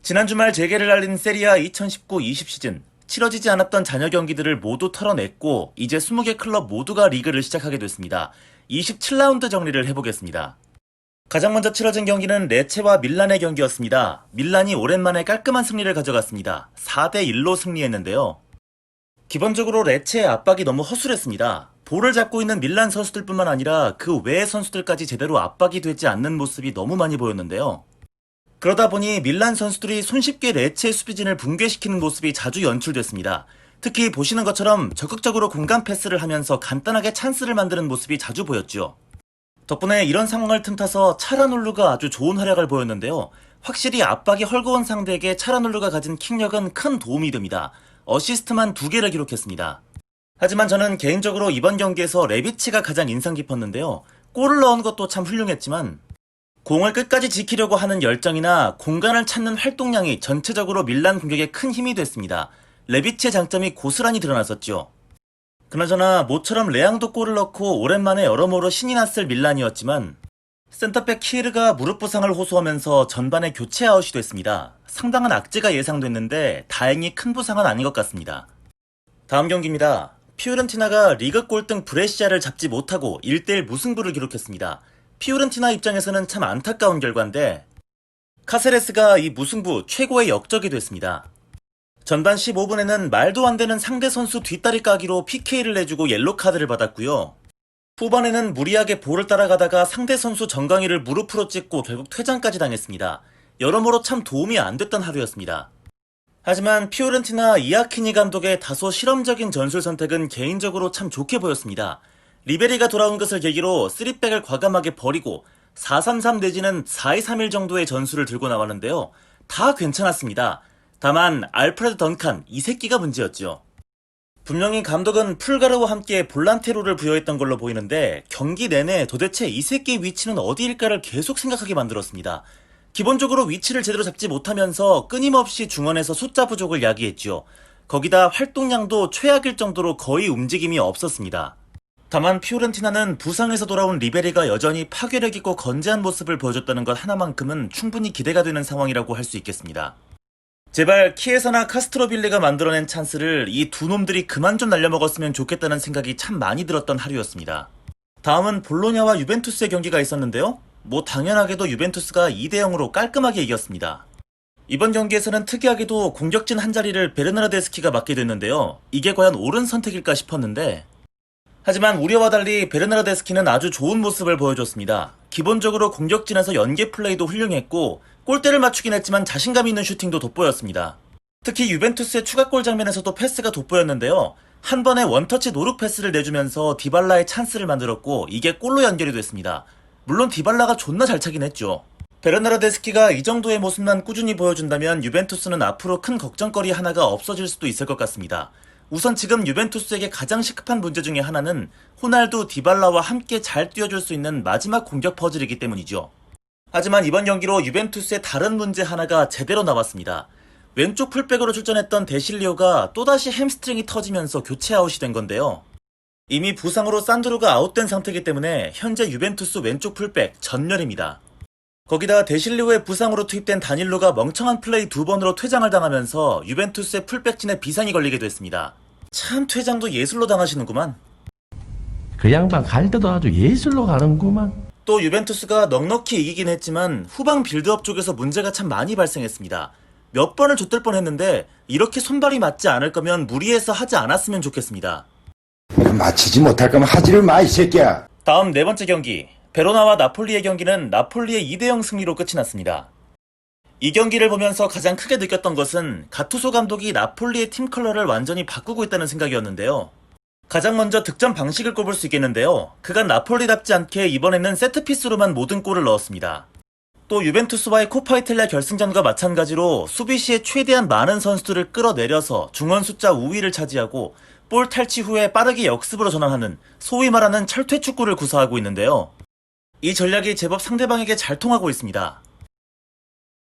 지난 주말 재개를 알린 세리아 2019-20 시즌. 치러지지 않았던 잔여 경기들을 모두 털어냈고 이제 20개 클럽 모두가 리그를 시작하게 됐습니다. 27라운드 정리를 해보겠습니다. 가장 먼저 치러진 경기는 레체와 밀란의 경기였습니다. 밀란이 오랜만에 깔끔한 승리를 가져갔습니다. 4대1로 승리했는데요. 기본적으로 레체의 압박이 너무 허술했습니다. 볼을 잡고 있는 밀란 선수들뿐만 아니라 그 외의 선수들까지 제대로 압박이 되지 않는 모습이 너무 많이 보였는데요. 그러다 보니 밀란 선수들이 손쉽게 레체의 수비진을 붕괴시키는 모습이 자주 연출됐습니다. 특히 보시는 것처럼 적극적으로 공간 패스를 하면서 간단하게 찬스를 만드는 모습이 자주 보였죠. 덕분에 이런 상황을 틈타서 차라놀루가 아주 좋은 활약을 보였는데요. 확실히 압박이 헐거운 상대에게 차라놀루가 가진 킥력은 큰 도움이 됩니다. 어시스트만 2개를 기록했습니다. 하지만 저는 개인적으로 이번 경기에서 레비치가 가장 인상 깊었는데요. 골을 넣은 것도 참 훌륭했지만 공을 끝까지 지키려고 하는 열정이나 공간을 찾는 활동량이 전체적으로 밀란 공격에 큰 힘이 됐습니다. 레비치의 장점이 고스란히 드러났었죠. 그나저나 모처럼 레앙도 골을 넣고 오랜만에 여러모로 신이 났을 밀란이었지만 센터백 키르가 무릎 부상을 호소하면서 전반에 교체 아웃이 됐습니다. 상당한 악재가 예상됐는데 다행히 큰 부상은 아닌 것 같습니다. 다음 경기입니다. 피오렌티나가 리그 꼴등 브레시아를 잡지 못하고 1대1 무승부를 기록했습니다. 피오렌티나 입장에서는 참 안타까운 결과인데 카세레스가 이 무승부 최고의 역적이 됐습니다. 전반 15분에는 말도 안 되는 상대 선수 뒷다리 까기로 PK를 내주고 옐로카드를 받았고요. 후반에는 무리하게 볼을 따라가다가 상대 선수 정강이를 무릎으로 찍고 결국 퇴장까지 당했습니다. 여러모로 참 도움이 안 됐던 하루였습니다. 하지만 피오렌티나 이아키니 감독의 다소 실험적인 전술 선택은 개인적으로 참 좋게 보였습니다. 리베리가 돌아온 것을 계기로 3백을 과감하게 버리고 4-3-3 내지는 4-2-3-1 정도의 전술을 들고 나왔는데요. 다 괜찮았습니다. 다만 알프레드 던칸 이 새끼가 문제였죠. 분명히 감독은 풀가르와 함께 볼란테로를 부여했던 걸로 보이는데 경기 내내 도대체 이 새끼의 위치는 어디일까를 계속 생각하게 만들었습니다. 기본적으로 위치를 제대로 잡지 못하면서 끊임없이 중원에서 숫자 부족을 야기했죠. 거기다 활동량도 최악일 정도로 거의 움직임이 없었습니다. 다만 피오렌티나는 부상에서 돌아온 리베리가 여전히 파괴력 있고 건재한 모습을 보여줬다는 것 하나만큼은 충분히 기대가 되는 상황이라고 할 수 있겠습니다. 제발 키에사나 카스트로빌리가 만들어낸 찬스를 이 두 놈들이 그만 좀 날려먹었으면 좋겠다는 생각이 참 많이 들었던 하루였습니다. 다음은 볼로냐와 유벤투스의 경기가 있었는데요. 당연하게도 유벤투스가 2대0으로 깔끔하게 이겼습니다. 이번 경기에서는 특이하게도 공격진 한 자리를 베르나르데스키가 맡게 됐는데요. 이게 과연 옳은 선택일까 싶었는데 하지만 우려와 달리 베르나르데스키는 아주 좋은 모습을 보여줬습니다. 기본적으로 공격진에서 연계 플레이도 훌륭했고 골대를 맞추긴 했지만 자신감 있는 슈팅도 돋보였습니다. 특히 유벤투스의 추가골 장면에서도 패스가 돋보였는데요. 한 번에 원터치 노루 패스를 내주면서 디발라의 찬스를 만들었고 이게 골로 연결이 됐습니다. 물론 디발라가 존나 잘 차긴 했죠. 베르나르데스키가 이 정도의 모습만 꾸준히 보여준다면 유벤투스는 앞으로 큰 걱정거리 하나가 없어질 수도 있을 것 같습니다. 우선 지금 유벤투스에게 가장 시급한 문제 중에 하나는 호날두, 디발라와 함께 잘 뛰어줄 수 있는 마지막 공격 퍼즐이기 때문이죠. 하지만 이번 경기로 유벤투스의 다른 문제 하나가 제대로 나왔습니다. 왼쪽 풀백으로 출전했던 데실리오가 또다시 햄스트링이 터지면서 교체 아웃이 된 건데요. 이미 부상으로 산드로가 아웃된 상태이기 때문에 현재 유벤투스 왼쪽 풀백 전멸입니다. 거기다 데실리오의 부상으로 투입된 다닐로가 멍청한 플레이 2번으로 퇴장을 당하면서 유벤투스의 풀백진에 비상이 걸리게 됐습니다. 참 퇴장도 예술로 당하시는구만. 그 양반 갈 때도 아주 예술로 가는구만. 또 유벤투스가 넉넉히 이기긴 했지만 후방 빌드업 쪽에서 문제가 참 많이 발생했습니다. 몇 번을 좆될 뻔했는데 이렇게 손발이 맞지 않을 거면 무리해서 하지 않았으면 좋겠습니다. 맞히지 못할 거면 하지를 마, 이 새끼야. 다음 네 번째 경기, 베로나와 나폴리의 경기는 나폴리의 2대0 승리로 끝이 났습니다. 이 경기를 보면서 가장 크게 느꼈던 것은 가투소 감독이 나폴리의 팀 컬러를 완전히 바꾸고 있다는 생각이었는데요. 가장 먼저 득점 방식을 꼽을 수 있겠는데요. 그간 나폴리답지 않게 이번에는 세트피스로만 모든 골을 넣었습니다. 또 유벤투스와의 코파 이탈리아 결승전과 마찬가지로 수비 시에 최대한 많은 선수들을 끌어내려서 중원 숫자 우위를 차지하고 볼 탈취 후에 빠르게 역습으로 전환하는 소위 말하는 철퇴 축구를 구사하고 있는데요. 이 전략이 제법 상대방에게 잘 통하고 있습니다.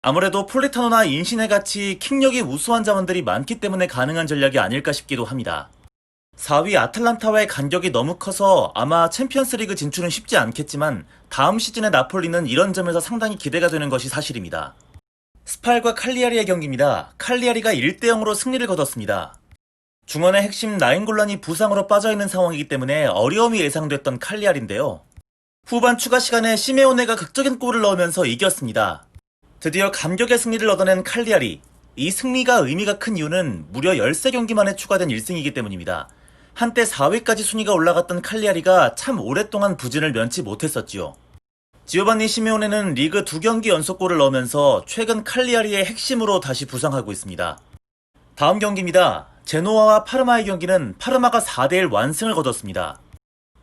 아무래도 폴리타노나 인시네 같이 킥력이 우수한 자원들이 많기 때문에 가능한 전략이 아닐까 싶기도 합니다. 4위 아틀란타와의 간격이 너무 커서 아마 챔피언스리그 진출은 쉽지 않겠지만 다음 시즌의 나폴리는 이런 점에서 상당히 기대가 되는 것이 사실입니다. 스팔과 칼리아리의 경기입니다. 칼리아리가 1대0으로 승리를 거뒀습니다. 중원의 핵심 나인골란이 부상으로 빠져있는 상황이기 때문에 어려움이 예상됐던 칼리아리인데요. 후반 추가 시간에 시메오네가 극적인 골을 넣으면서 이겼습니다. 드디어 감격의 승리를 얻어낸 칼리아리. 이 승리가 의미가 큰 이유는 무려 13경기 만에 추가된 1승이기 때문입니다. 한때 4위까지 순위가 올라갔던 칼리아리가 참 오랫동안 부진을 면치 못했었지요. 지오반니 시메오네는 리그 2경기 연속골을 넣으면서 최근 칼리아리의 핵심으로 다시 부상하고 있습니다. 다음 경기입니다. 제노아와 파르마의 경기는 파르마가 4대1 완승을 거뒀습니다.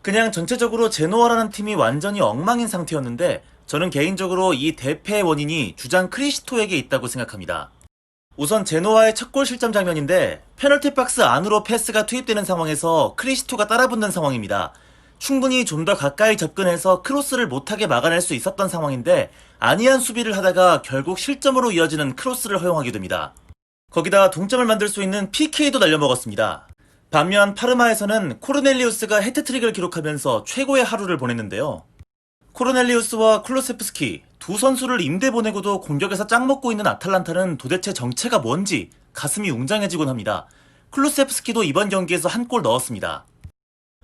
그냥 전체적으로 제노아라는 팀이 완전히 엉망인 상태였는데 저는 개인적으로 이 대패의 원인이 주장 크리스토에게 있다고 생각합니다. 우선 제노아의 첫 골 실점 장면인데 페널티 박스 안으로 패스가 투입되는 상황에서 크리스토가 따라붙는 상황입니다. 충분히 좀 더 가까이 접근해서 크로스를 못하게 막아낼 수 있었던 상황인데 안이한 수비를 하다가 결국 실점으로 이어지는 크로스를 허용하게 됩니다. 거기다 동점을 만들 수 있는 PK도 날려먹었습니다. 반면 파르마에서는 코르넬리우스가 해트트릭을 기록하면서 최고의 하루를 보냈는데요. 코르넬리우스와 쿨루세프스키 두 선수를 임대 보내고도 공격에서 짱먹고 있는 아탈란타는 도대체 정체가 뭔지 가슴이 웅장해지곤 합니다. 쿨루세프스키도 이번 경기에서 한 골 넣었습니다.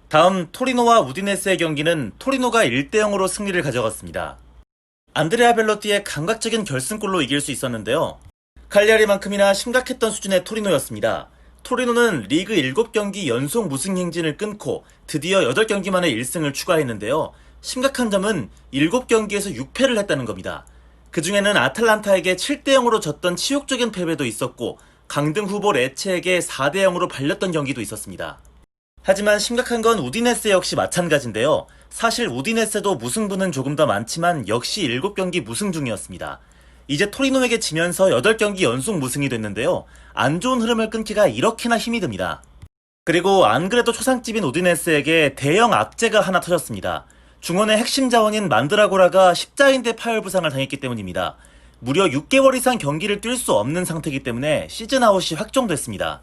다음 토리노와 우디네스의 경기는 토리노가 1대0으로 승리를 가져갔습니다. 안드레아 벨로티의 감각적인 결승골로 이길 수 있었는데요. 칼리아리만큼이나 심각했던 수준의 토리노였습니다. 토리노는 리그 7경기 연속 무승 행진을 끊고 드디어 8경기 만에 1승을 추가했는데요. 심각한 점은 7경기에서 6패를 했다는 겁니다. 그 중에는 아탈란타에게 7대0으로 졌던 치욕적인 패배도 있었고 강등 후보 레체에게 4대0으로 발렸던 경기도 있었습니다. 하지만 심각한 건 우디네스 역시 마찬가지인데요. 사실 우디네스도 무승부는 조금 더 많지만 역시 7경기 무승 중이었습니다. 이제 토리노에게 지면서 8경기 연속 무승이 됐는데요. 안 좋은 흐름을 끊기가 이렇게나 힘이 듭니다. 그리고 안 그래도 초상집인 우디네스에게 대형 악재가 하나 터졌습니다. 중원의 핵심 자원인 만드라고라가 십자인대 파열 부상을 당했기 때문입니다. 무려 6개월 이상 경기를 뛸 수 없는 상태이기 때문에 시즌 아웃이 확정됐습니다.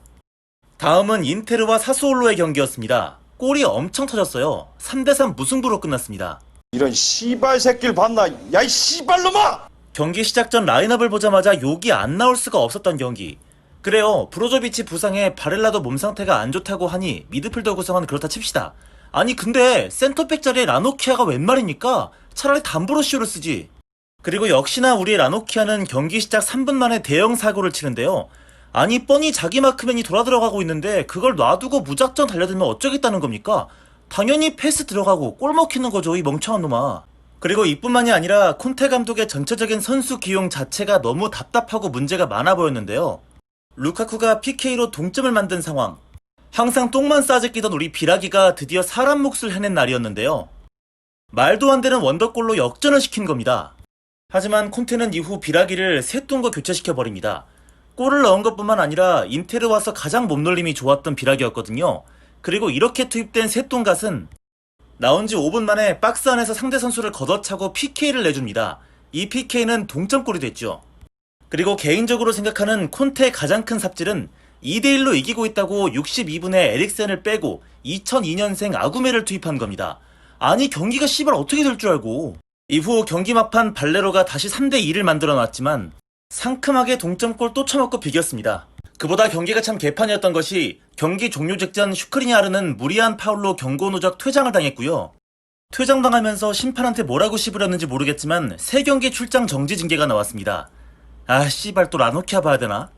다음은 인테르와 사스올로의 경기였습니다. 골이 엄청 터졌어요. 3대3 무승부로 끝났습니다. 이런 씨발 새끼를 봤나? 야 이 씨발놈아! 경기 시작 전 라인업을 보자마자 욕이 안 나올 수가 없었던 경기. 그래요, 브로조비치 부상에 바렐라도 몸 상태가 안 좋다고 하니 미드필더 구성은 그렇다 칩시다. 아니 근데 센터백 자리에 라노키아가 웬 말입니까? 차라리 담브로시오를 쓰지. 그리고 역시나 우리 라노키아는 경기 시작 3분 만에 대형 사고를 치는데요. 아니 뻔히 자기 마크맨이 돌아들어가고 있는데 그걸 놔두고 무작정 달려들면 어쩌겠다는 겁니까? 당연히 패스 들어가고 골 먹히는 거죠, 이 멍청한 놈아. 그리고 이뿐만이 아니라 콘테 감독의 전체적인 선수 기용 자체가 너무 답답하고 문제가 많아 보였는데요. 루카쿠가 PK로 동점을 만든 상황. 항상 똥만 싸지 끼던 우리 비라기가 드디어 사람 몫을 해낸 날이었는데요. 말도 안 되는 원더골로 역전을 시킨 겁니다. 하지만 콘테는 이후 비라기를 새똥과 교체시켜버립니다. 골을 넣은 것뿐만 아니라 인테르 와서 가장 몸놀림이 좋았던 비라기였거든요. 그리고 이렇게 투입된 새똥갓은 나온 지 5분 만에 박스 안에서 상대 선수를 걷어차고 PK를 내줍니다. 이 PK는 동점골이 됐죠. 그리고 개인적으로 생각하는 콘테의 가장 큰 삽질은 2대1로 이기고 있다고 62분에 에릭센을 빼고 2002년생 아구메를 투입한 겁니다. 아니 경기가 씨발 어떻게 될 줄 알고. 이후 경기 막판 발레로가 다시 3대2를 만들어놨지만 상큼하게 동점골 또 쳐먹고 비겼습니다. 그보다 경기가 참 개판이었던 것이 경기 종료 직전 슈크리냐르는 무리한 파울로 경고 누적 퇴장을 당했고요. 퇴장당하면서 심판한테 뭐라고 시부렸는지 모르겠지만 3경기 출장 정지 징계가 나왔습니다. 아 씨발 또 라노키아 봐야 되나?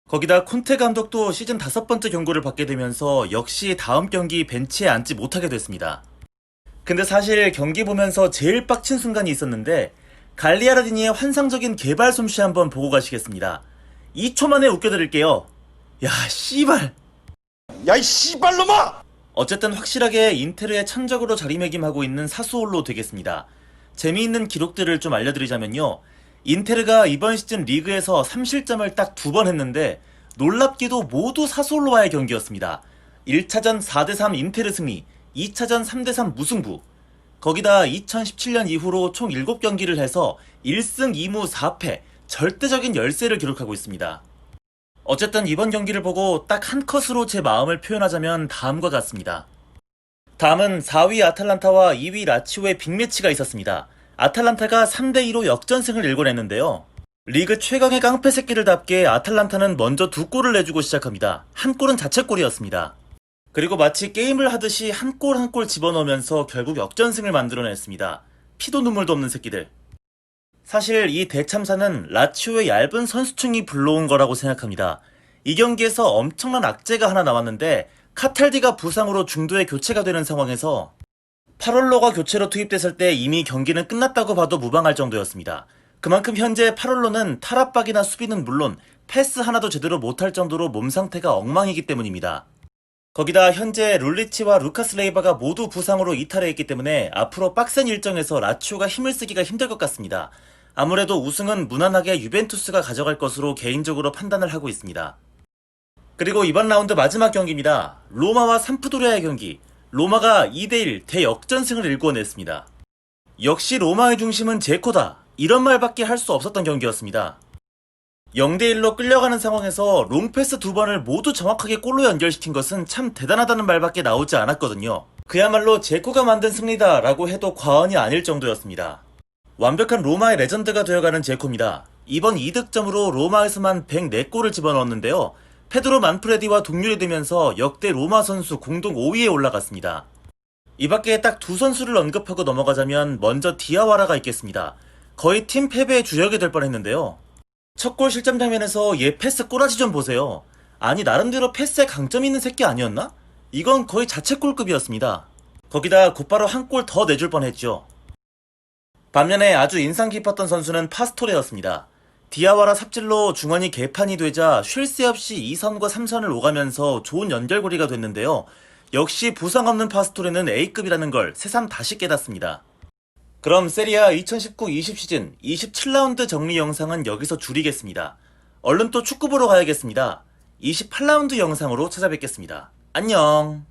거기다 콘테 감독도 시즌 5번째 경고를 받게 되면서 역시 다음 경기 벤치에 앉지 못하게 됐습니다. 근데 사실 경기 보면서 제일 빡친 순간이 있었는데 갈리아르디니의 환상적인 개발 솜씨 한번 보고 가시겠습니다. 2초 만에 웃겨드릴게요. 야 씨발. 야 이 씨발놈아! 어쨌든 확실하게 인테르의 천적으로 자리매김하고 있는 사수올로 되겠습니다. 재미있는 기록들을 좀 알려드리자면요. 인테르가 이번 시즌 리그에서 3실점을 딱 2번 했는데 놀랍게도 모두 사수올로와의 경기였습니다. 1차전 4대3 인테르 승리, 2차전 3대3 무승부. 거기다 2017년 이후로 총 7경기를 해서 1승 2무 4패, 절대적인 열세를 기록하고 있습니다. 어쨌든 이번 경기를 보고 딱 한 컷으로 제 마음을 표현하자면 다음과 같습니다. 다음은 4위 아탈란타와 2위 라치오의 빅매치가 있었습니다. 아탈란타가 3대2로 역전승을 일궈냈는데요. 리그 최강의 깡패 새끼들답게 아탈란타는 먼저 2골을 내주고 시작합니다. 한 골은 자책골이었습니다. 그리고 마치 게임을 하듯이 한 골 한 골 집어넣으면서 결국 역전승을 만들어냈습니다. 피도 눈물도 없는 새끼들. 사실 이 대참사는 라치오의 얇은 선수층이 불러온 거라고 생각합니다. 이 경기에서 엄청난 악재가 하나 나왔는데 카탈디가 부상으로 중도에 교체가 되는 상황에서 파롤로가 교체로 투입됐을 때 이미 경기는 끝났다고 봐도 무방할 정도였습니다. 그만큼 현재 파롤로는 탈압박이나 수비는 물론 패스 하나도 제대로 못할 정도로 몸 상태가 엉망이기 때문입니다. 거기다 현재 룰리치와 루카스 레이바가 모두 부상으로 이탈해 있기 때문에 앞으로 빡센 일정에서 라치오가 힘을 쓰기가 힘들 것 같습니다. 아무래도 우승은 무난하게 유벤투스가 가져갈 것으로 개인적으로 판단을 하고 있습니다. 그리고 이번 라운드 마지막 경기입니다. 로마와 삼프도리아의 경기. 로마가 2대1 대역전승을 일궈냈습니다. 역시 로마의 중심은 제코다. 이런 말밖에 할 수 없었던 경기였습니다. 0대1로 끌려가는 상황에서 롱패스 2번을 모두 정확하게 골로 연결시킨 것은 참 대단하다는 말밖에 나오지 않았거든요. 그야말로 제코가 만든 승리다 라고 해도 과언이 아닐 정도였습니다. 완벽한 로마의 레전드가 되어가는 제코입니다. 이번 2득점으로 로마에서만 104골을 집어넣었는데요. 페드로 만프레디와 동률이 되면서 역대 로마 선수 공동 5위에 올라갔습니다. 이 밖에 딱 두 선수를 언급하고 넘어가자면 먼저 디아와라가 있겠습니다. 거의 팀 패배의 주역이 될 뻔했는데요. 첫 골 실점 장면에서 얘 패스 꼬라지 좀 보세요. 아니 나름대로 패스에 강점이 있는 새끼 아니었나? 이건 거의 자책골급이었습니다. 거기다 곧바로 한 골 더 내줄 뻔했죠. 반면에 아주 인상 깊었던 선수는 파스토레였습니다. 디아와라 삽질로 중원이 개판이 되자 쉴 새 없이 2선과 3선을 오가면서 좋은 연결고리가 됐는데요. 역시 부상 없는 파스토레는 A급이라는 걸 새삼 다시 깨닫습니다. 그럼 세리아 2019-20 시즌 27라운드 정리 영상은 여기서 줄이겠습니다. 얼른 또 축구 보러 가야겠습니다. 28라운드 영상으로 찾아뵙겠습니다. 안녕.